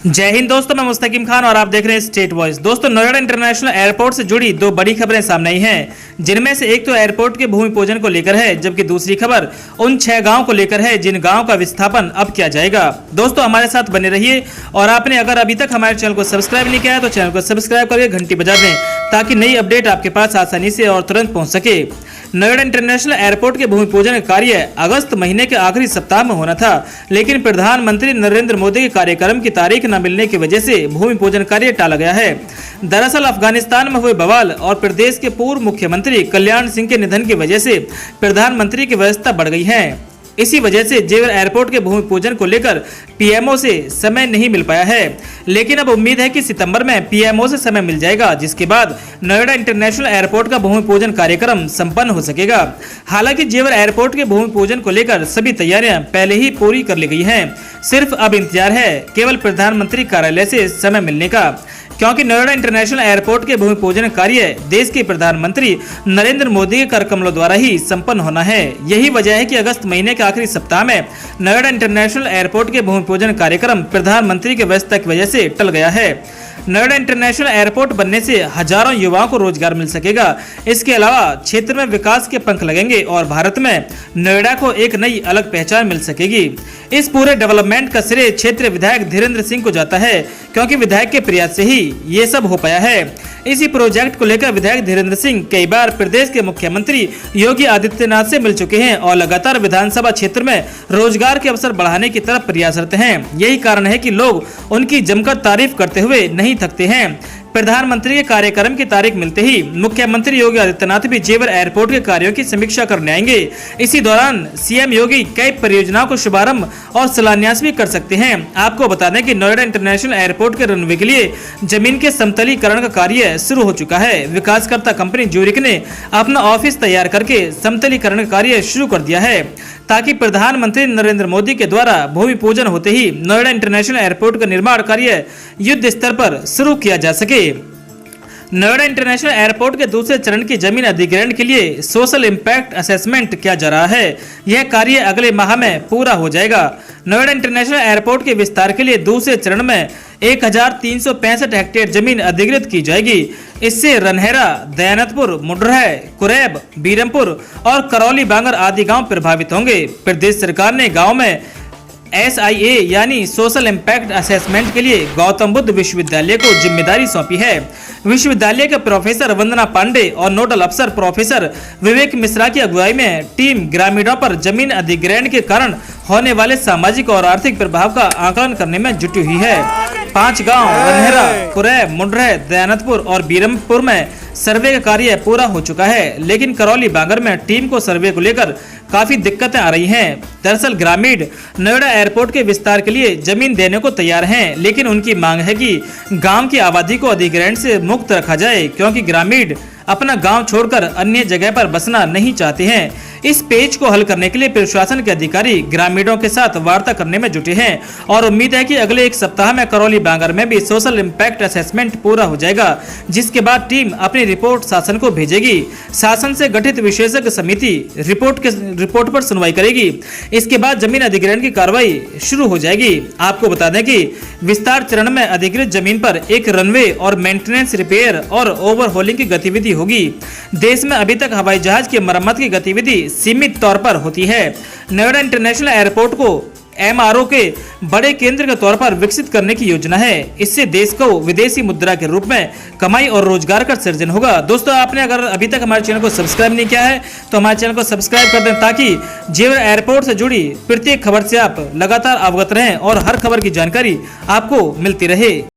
जय हिंद दोस्तों, मैं मुस्तकीम खान और आप देख रहे हैं स्टेट वॉइस। दोस्तों, नोएडा इंटरनेशनल एयरपोर्ट से जुड़ी दो बड़ी खबरें सामने आई हैं, जिनमें से एक तो एयरपोर्ट के भूमि पूजन को लेकर है, जबकि दूसरी खबर उन 6 गांव को लेकर है जिन गांव का विस्थापन अब किया जाएगा। दोस्तों, हमारे साथ बने रहिए और आपने अगर अभी तक हमारे चैनल को सब्सक्राइब नहीं किया है तो चैनल को सब्सक्राइब करके घंटी बजा दें, ताकि नई अपडेट आपके पास आसानी से और तुरंत पहुँच सके। नोएडा इंटरनेशनल एयरपोर्ट के भूमि पूजन का कार्य अगस्त महीने के आखिरी सप्ताह में होना था, लेकिन प्रधानमंत्री नरेंद्र मोदी के कार्यक्रम की तारीख न मिलने की वजह से भूमि पूजन कार्य टाला गया है। दरअसल अफगानिस्तान में हुए बवाल और प्रदेश के पूर्व मुख्यमंत्री कल्याण सिंह के निधन की वजह से प्रधानमंत्री की व्यस्तता बढ़ गई है। इसी वजह से जेवर एयरपोर्ट के भूमि पूजन को लेकर पीएमओ से समय नहीं मिल पाया है, लेकिन अब उम्मीद है कि सितंबर में पीएमओ से समय मिल जाएगा, जिसके बाद नोएडा इंटरनेशनल एयरपोर्ट का भूमि पूजन कार्यक्रम संपन्न हो सकेगा। हालांकि जेवर एयरपोर्ट के भूमि पूजन को लेकर सभी तैयारियां पहले ही पूरी कर ली गई हैं, सिर्फ अब इंतजार है केवल प्रधानमंत्री कार्यालय से समय मिलने का, क्योंकि नोएडा इंटरनेशनल एयरपोर्ट के भूमि पूजन कार्य देश के प्रधानमंत्री नरेंद्र मोदी के कर कमलों द्वारा ही संपन्न होना है। यही वजह है कि अगस्त महीने के आखिरी सप्ताह में नोएडा इंटरनेशनल एयरपोर्ट के भूमि पूजन कार्यक्रम प्रधानमंत्री की व्यस्तता की वजह से टल गया है। नोएडा इंटरनेशनल एयरपोर्ट बनने से हजारों युवाओं को रोजगार मिल सकेगा। इसके अलावा क्षेत्र में विकास के पंख लगेंगे और भारत में नोएडा को एक नई अलग पहचान मिल सकेगी। इस पूरे डेवलपमेंट का श्रेय क्षेत्रीय विधायक धीरेन्द्र सिंह को जाता है, क्योंकि विधायक के प्रयास से ही ये सब हो पाया है। इसी प्रोजेक्ट को लेकर विधायक धीरेन्द्र सिंह कई बार प्रदेश के मुख्यमंत्री योगी आदित्यनाथ से मिल चुके हैं और लगातार विधानसभा क्षेत्र में रोजगार के अवसर बढ़ाने की तरफ प्रयासरत हैं। यही कारण है कि लोग उनकी जमकर तारीफ करते हुए नहीं थकते हैं। प्रधानमंत्री के कार्यक्रम की तारीख मिलते ही मुख्यमंत्री योगी आदित्यनाथ भी जेवर एयरपोर्ट के कार्यों की समीक्षा करने आएंगे। इसी दौरान सीएम योगी कई परियोजनाओं को शुभारंभ और शिलान्यास भी कर सकते हैं। आपको बता दें कि नोएडा इंटरनेशनल एयरपोर्ट के रनवे के लिए जमीन के समतलीकरण का कार्य शुरू हो चुका है। विकासकर्ता कंपनी ज्यूरिक ने अपना ऑफिस तैयार करके समतलीकरण का कार्य शुरू कर दिया है, ताकि प्रधानमंत्री नरेंद्र मोदी के द्वारा भूमि पूजन होते ही नोएडा इंटरनेशनल एयरपोर्ट का निर्माण कार्य युद्ध स्तर पर शुरू किया जा सके। नोएडा इंटरनेशनल एयरपोर्ट के दूसरे चरण की जमीन अधिग्रहण के लिए सोशल इम्पैक्ट असेसमेंट किया जा रहा है। यह कार्य अगले माह में पूरा हो जाएगा। नोएडा इंटरनेशनल एयरपोर्ट के विस्तार के लिए दूसरे चरण में 1365 हेक्टेयर जमीन अधिग्रहित की जाएगी। इससे रनहेरा, दयानतपुर, मुंडरह, कुरैब, बीरमपुर और करौली बांगर आदि गांव प्रभावित होंगे। प्रदेश सरकार ने गांव में SIA यानी सोशल इम्पैक्ट असेसमेंट के लिए गौतम बुद्ध विश्वविद्यालय को जिम्मेदारी सौंपी है। विश्वविद्यालय के प्रोफेसर वंदना पांडे और नोडल अफसर प्रोफेसर विवेक मिश्रा की अगुवाई में टीम ग्रामीणों पर जमीन अधिग्रहण के कारण होने वाले सामाजिक और आर्थिक प्रभाव का आकलन करने में जुटी हुई है। 5 गांव रनहेरा, कुरैब, मुंडरह, दयानतपुर और बीरमपुर में सर्वे का कार्य पूरा हो चुका है, लेकिन करौली बांगर में टीम को सर्वे को लेकर काफी दिक्कतें आ रही हैं। दरअसल ग्रामीण नोएडा एयरपोर्ट के विस्तार के लिए जमीन देने को तैयार हैं, लेकिन उनकी मांग है कि गांव की आबादी को अधिग्रहण से मुक्त रखा जाए, क्योंकि ग्रामीण अपना गांव छोड़कर अन्य जगह पर बसना नहीं चाहते हैं। इस पेच को हल करने के लिए प्रशासन के अधिकारी ग्रामीणों के साथ वार्ता करने में जुटे हैं और उम्मीद है कि अगले 1 सप्ताह में करौली बांगर में भी सोशल इम्पैक्ट असेसमेंट पूरा हो जाएगा, जिसके बाद टीम अपनी रिपोर्ट शासन को भेजेगी। शासन से गठित विशेषज्ञ समिति रिपोर्ट पर सुनवाई करेगी। इसके बाद जमीन अधिग्रहण की कार्रवाई शुरू हो जाएगी। आपको बता दें कि विस्तार चरण में अधिकृत जमीन पर एक रनवे और मेंटेनेंस, रिपेयर और ओवरहोलिंग की गतिविधि होगी। देश में अभी तक हवाई जहाज की मरम्मत की गतिविधि सीमित तौर पर होती है। नोएडा इंटरनेशनल एयरपोर्ट को MRO के बड़े केंद्र के तौर पर विकसित करने की योजना है। इससे देश को विदेशी मुद्रा के रूप में कमाई और रोजगार का सृजन होगा। दोस्तों, आपने अगर अभी तक हमारे चैनल को सब्सक्राइब नहीं किया है तो हमारे चैनल को सब्सक्राइब कर दें, ताकि जेवर एयरपोर्ट से जुड़ी प्रत्येक खबर से आप लगातार अवगत रहें और हर खबर की जानकारी आपको मिलती रहे।